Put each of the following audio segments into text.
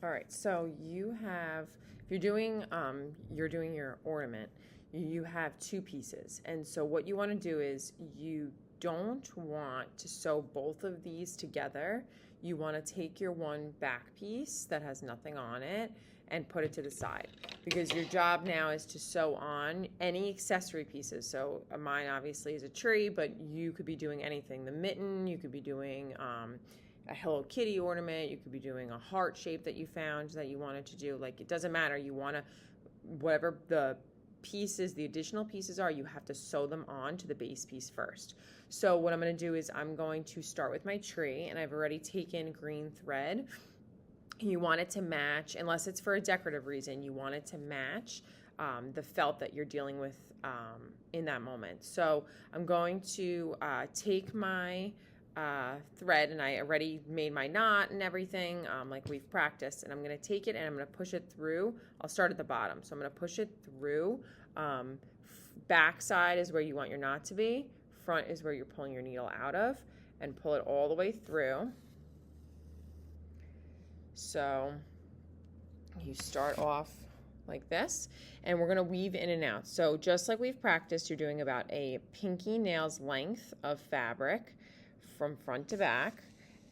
All right, so you have, if you're doing your ornament, you have two pieces. And so what you want to do is you don't want to sew both of these together. You want to take your one back piece that has nothing on it and put it to the side, because your job now is to sew on any accessory pieces. So mine obviously is a tree, but you could be doing anything. The mitten, you could be doing a Hello Kitty ornament, you could be doing a heart shape that you found that you wanted to do. Like, it doesn't matter. You want to, whatever the pieces, the additional pieces are, you have to sew them on to the base piece first. So what I'm going to do is I'm going to start with my tree, and I've already taken green thread. You want it to match, unless it's for a decorative reason, you want it to match the felt that you're dealing with in that moment. So I'm going to take my thread, and I already made my knot and everything, like we've practiced, and I'm going to take it and I'm going to push it through. I'll start at the bottom, so I'm going to push it through. Back side is where you want your knot to be, front is where you're pulling your needle out of, and pull it all the way through. So you start off like this, and we're going to weave in and out. So just like we've practiced, you're doing about a pinky nail's length of fabric from front to back.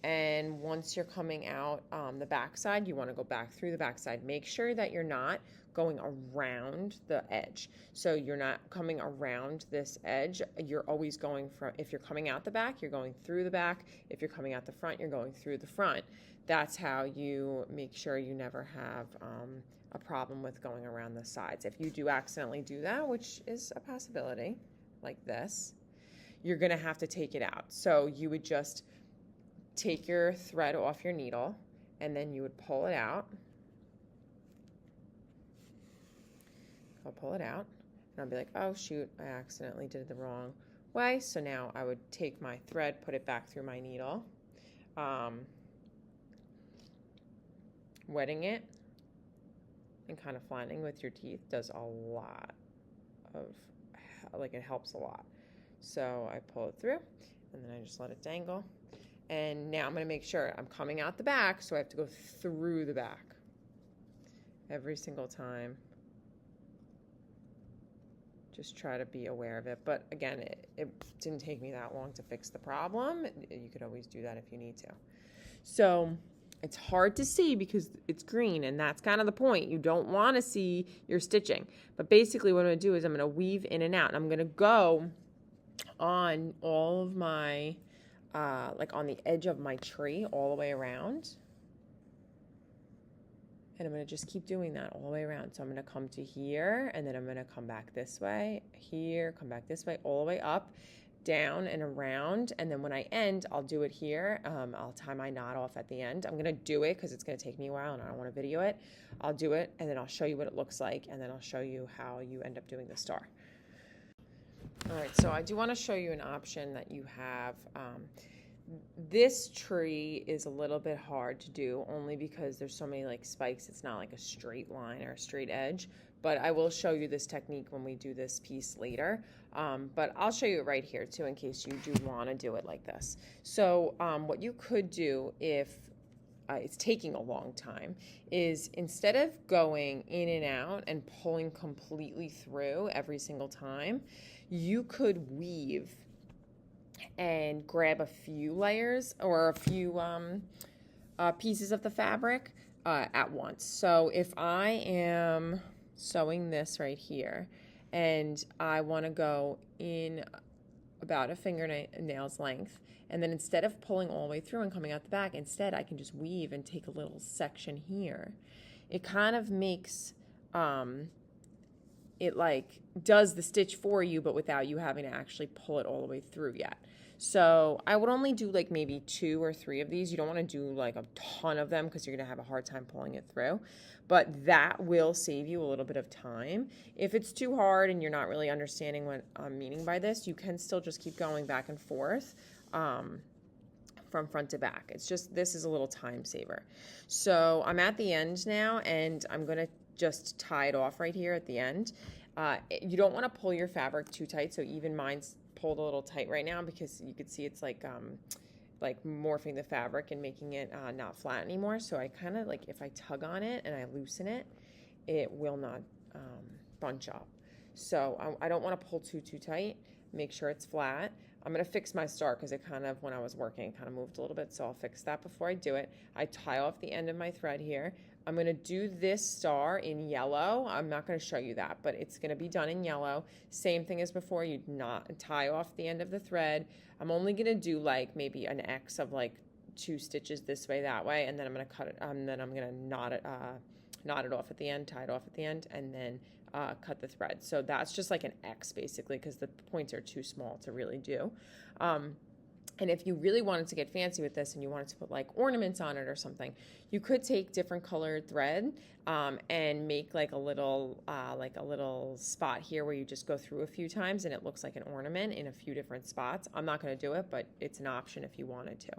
And once you're coming out the back side, you want to go back through the back side. Make sure that you're not going around the edge. So you're not coming around this edge. You're always going from, if you're coming out the back, you're going through the back. If you're coming out the front, you're going through the front. That's how you make sure you never have a problem with going around the sides. If you do accidentally do that, which is a possibility, like this, you're going to have to take it out. So you would just take your thread off your needle, and then you would pull it out. I'll pull it out, and I'll be like, oh shoot, I accidentally did it the wrong way. So now I would take my thread, put it back through my needle, wetting it and kind of flattening with your teeth does a lot of, like, it helps a lot. So I pull it through, and then I just let it dangle. And now I'm going to make sure I'm coming out the back, so I have to go through the back every single time. Just try to be aware of it. But again, it didn't take me that long to fix the problem. You could always do that if you need to. So it's hard to see because it's green, and that's kind of the point. You don't want to see your stitching. But basically what I'm going to do is I'm going to weave in and out, and I'm going to go on all of my, like on the edge of my tree all the way around. And I'm going to just keep doing that all the way around. So I'm going to come to here, and then I'm going to come back this way, here, come back this way, all the way up, down and around. And then when I end, I'll do it here. I'll tie my knot off at the end. I'm going to do it because it's going to take me a while and I don't want to video it. I'll do it, and then I'll show you what it looks like, and then I'll show you how you end up doing the star. All right, so I do want to show you an option that you have. This tree is a little bit hard to do only because there's so many like spikes. It's not like a straight line or a straight edge, but I will show you this technique when we do this piece later. But I'll show you it right here too in case you do want to do it like this. So what you could do if it's taking a long time is, instead of going in and out and pulling completely through every single time, you could weave and grab a few layers or a few pieces of the fabric at once. So if I am sewing this right here and I want to go in about a fingernail's length, and then instead of pulling all the way through and coming out the back, instead I can just weave and take a little section here. It kind of makes it like does the stitch for you, but without you having to actually pull it all the way through yet. So I would only do like maybe 2 or 3 of these. You don't want to do like a ton of them because you're going to have a hard time pulling it through. But that will save you a little bit of time. If it's too hard and you're not really understanding what I'm meaning by this, you can still just keep going back and forth from front to back. It's just, this is a little time saver. So I'm at the end now, and I'm going to just tie it off right here at the end. You don't want to pull your fabric too tight, so even mine's pulled a little tight right now because you can see it's like like morphing the fabric and making it not flat anymore. So I kind of like, if I tug on it and I loosen it, it will not bunch up. So I don't want to pull too tight. Make sure it's flat. I'm going to fix my star because it kind of, when I was working, kind of moved a little bit. So I'll fix that before I do it. I tie off the end of my thread here. I'm going to do this star in yellow. I'm not going to show you that, but it's going to be done in yellow. Same thing as before. You'd not tie off the end of the thread. I'm only going to do like maybe an X of like 2 stitches this way, that way. And then I'm going to cut it. Then I'm going to knot it off at the end, tie it off at the end, and then cut the thread. So that's just like an X basically, because the points are too small to really do. And if you really wanted to get fancy with this and you wanted to put like ornaments on it or something, you could take different colored thread and make like a little spot here where you just go through a few times and it looks like an ornament in a few different spots. I'm not going to do it, but it's an option if you wanted to.